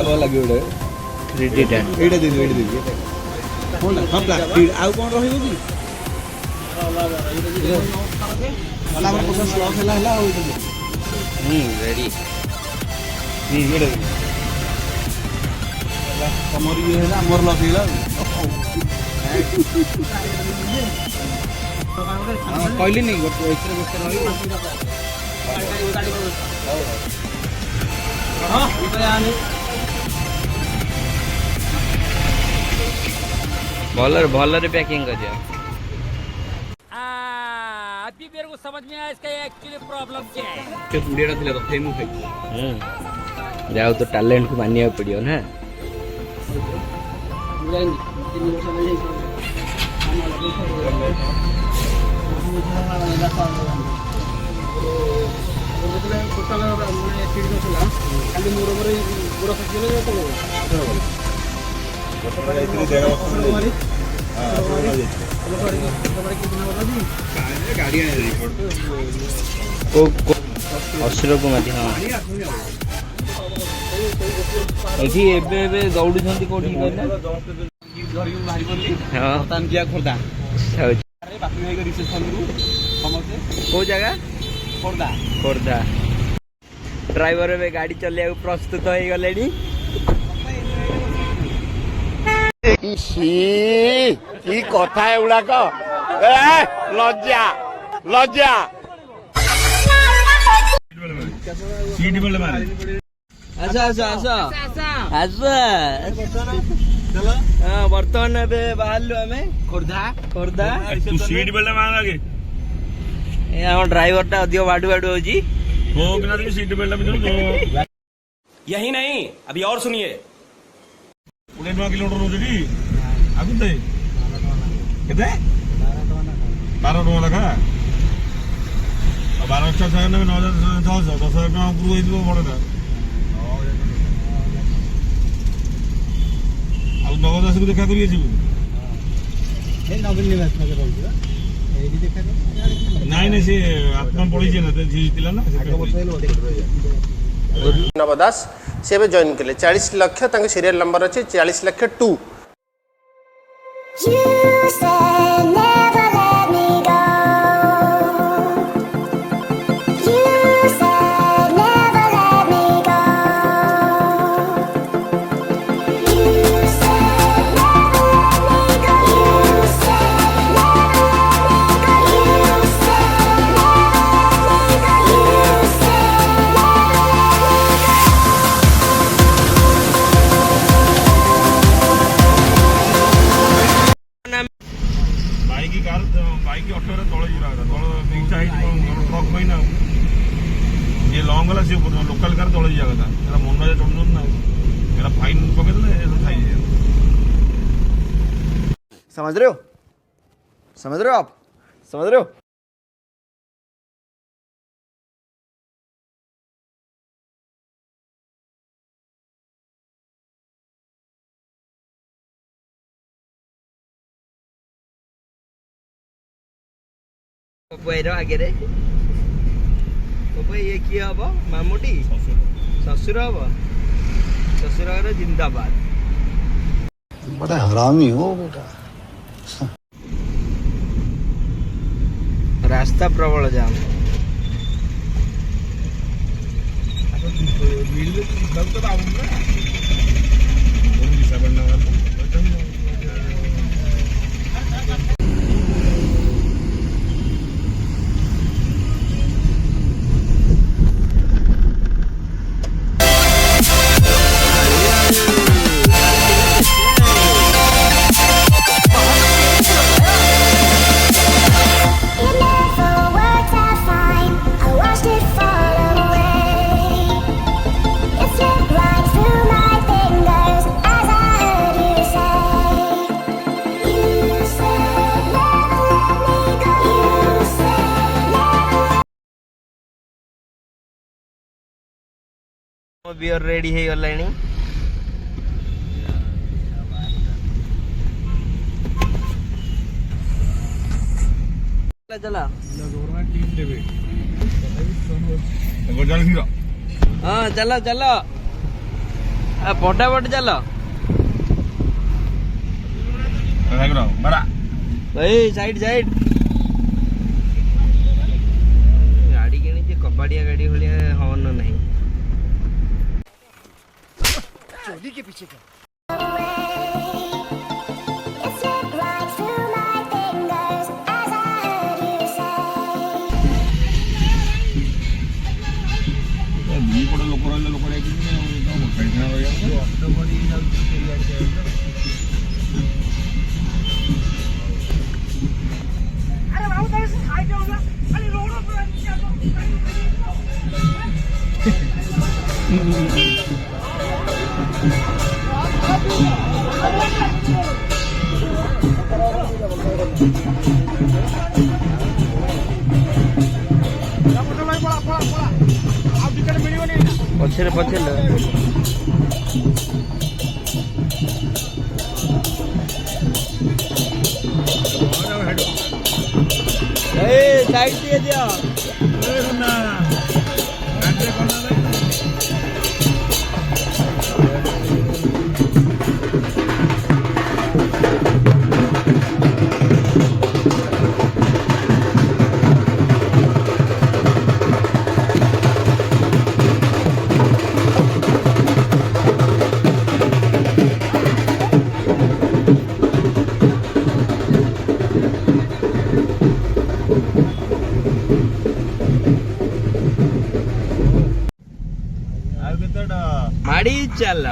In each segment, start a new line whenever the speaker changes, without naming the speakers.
ଭଲ ଲାଗିବ ଗୋଟେ
3D tent
ଏଇଟା ଦେଇଦେବି ଏଇଟା ଦେବି କଣଟା ହଁ ପ୍ଲାଷ୍ଟିକ ଆଉ କ'ଣ ରହିବ କି ଗଲା ଆମର ପଚାଶ ଲକ୍ ହେଲା ଆଉ ଏଇଟା ଦେବି
ready
ଏଇଟା ଦେବି ହେଲା ତମର ଇଏ ହେଲା ଆମର ଲକ୍ ହେଇଗଲା ଆଉ କହିଲିନି ଗୋଟେ ଏଥିରେ ବ୍ୟସ୍ତ ରହିବ
भलरे पैकिंग कर दिया।
अभी मेरे को समझ में आया इसका एक्चुअली प्रॉब्लम क्या है।
के पुड़ियाटा थिला तथापि मु खाइ
जाओ तो टैलेंट को मानिया पड़ियो ना। ଅସୁର କୁମାରୀ ହଁ ଏଠି ଏବେ ଏବେ ଦୌଡୁଛନ୍ତି କୋଉଠି କହିଲେ ହଁ
ତାନକିଆ ଖୋର୍ଦ୍ଧା
ହଉଛି
ବାପି ଭାଇଙ୍କ ରିସେପସନରୁ ସମସ୍ତେ
କୋଉ ଜାଗା
ଖୋର୍ଦ୍ଧା
ଖୋର୍ଦ୍ଧା ड्राइवर ଏବେ ଗାଡ଼ି ଚଲେଇବାକୁ ପ୍ରସ୍ତୁତ ହେଇଗଲେଣି
କି କଥା ଏଗୁଡାକ ଲଜ୍ଜା ଲଜ୍ଜା
सीट बेल्ट मारे
ଆସ ଆସ ଆସ ଆସ ହଁ ବର୍ତ୍ତମାନ ଏବେ ବାହାରିଲୁ ଆମେ
ଖୋର୍ଦ୍ଧା
ଖୋର୍ଦ୍ଧା
तू सीट बेल्ट मार आगे
ଏ ଆମ ଡ୍ରାଇଭର ଟା ଅଧିକ ବାଡୁ ବାଡୁ ହଉଛି
वो बिना भी सीट बेल्ट भी दो
यही नहीं अभी और सुनिए
19 किलोमीटर रोजडी आगुते केते 12 टका लखा 12 अच्छा से 9600 10,000 टका उपरू होइदिबो बडटा ଆଉ ନଗଦାସକୁ ଦେଖା କରି ଯିବୁ
ଏ ନବୀନ ନିବାସ ନଗର ରହୁଛି ଏଇଠି ଦେଖା କରି
ନାଇଁ ନାଇଁ ସେ ଆତ୍ମା ପଳେଇଛି ନା ଥିଲା ନା
ନବ ଦାସ ସେ ଏବେ ଜଏନ୍ କଲେ 40 ଲକ୍ଷ ତାଙ୍କ ସିରିୟଲ ନମ୍ବର ଅଛି 40 ଲକ୍ଷ 2
बाइक ऑटो रे तळे जिरा तळ इच्छा है ट्रक महीना ये लॉन्ग वाला से लोकल कार तळे जिया कथा एरा मन जे टोन ना एरा फाइन पके दे ऐसा खाई जाए
समझ रहे हो आप समझ रहे हो पपैर आगे रे पपै ये किए हम मामुटी ससुर हम ससुर जिंदाबाद
बड़ा हरामी हो बेटा
रास्ता प्रबल जाम बियर रेडी है गलानी चला
गवर्नमेंट टीम देबे हाँ
चलो चलो ପଟାପଟ ଚାଲ
ବରା
ଭାଇ ସାଇଡ ଗାଡି କିଣିଛି କବାଡିଆ ଗାଡି ଭଳିଆ ହର୍ନ ନାହିଁ।
ଦି ପଟ ଲୋକ ରହିଲେ ଲୋକ
ପଛରେ ସାଇଡ দিয়ে ଦିଅ। ମାଡି ଚାଲ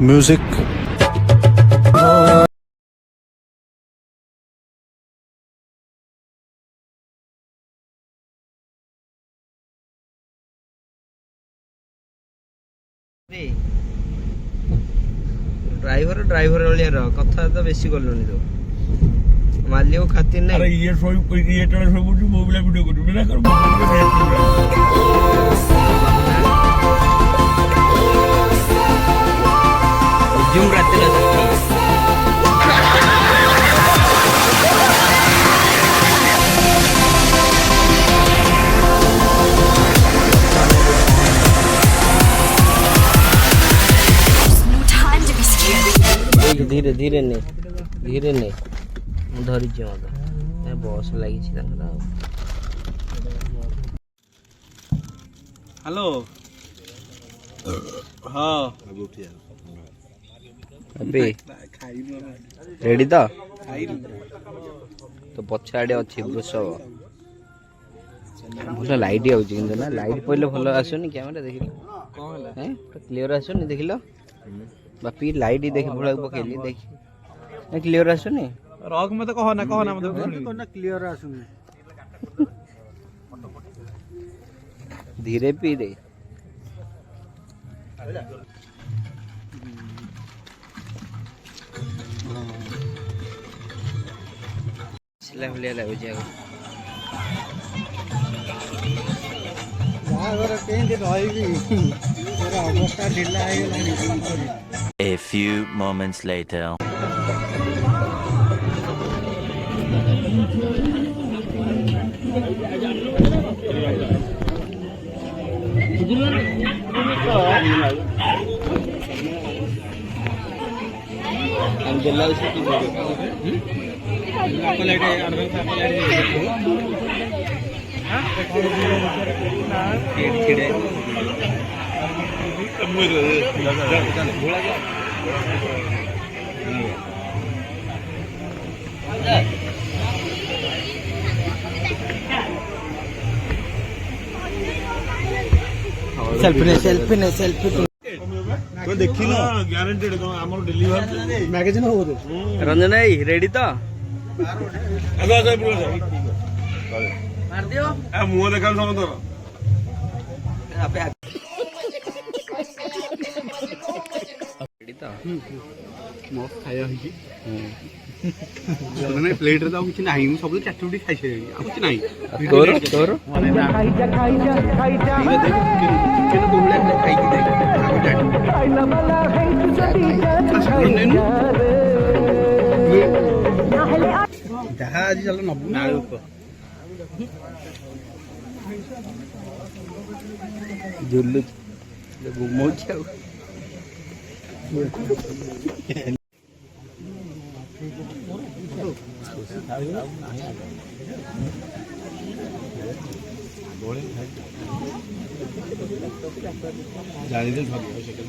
म्यूजिक
ड्राइवर भलिया रह कथा तो बेसी गलुनी तो मालिक खातिर नहीं।
अरे ये टणे सब मोबाइल वीडियो कर
जूम रात धीरे धीरे नहीं धरी मत बस लगी। हेलो हाँ अभी रेडी तो पछ आड़े अच्छी वृषभ भल लाइट आउची ना लाइट पड़े भल आसुनी कैमेरा देख क्लीयर आसुनी देख लो बापी लाइट देख भोला पकेली देख क्लीयर आसुनी
रॉक में तो कहना मतलब क्लियर आसुनी
धीरे पी दे सिला भलिया लगुच
A few moments later.
Selfie तो देखी ना
ग्यारंटेड हमर डिलीवर
मैगजीन हो
रंजन भाई रेडी तो
मार दियो मुंह देखा समझ
मस्त खाया मैंने प्लेट रे कुछ नहीं मु सब चाटुटी खाई से कुछ नहीं
तोर तोर
चिकन दोहले खाई की जहाँ आज चलो नब्बे
ଝୁଲୁଛି ଘୁମଉଛି ଆଉ
ଜାଣିଦେଲେ ଭାବିବ ସେଟା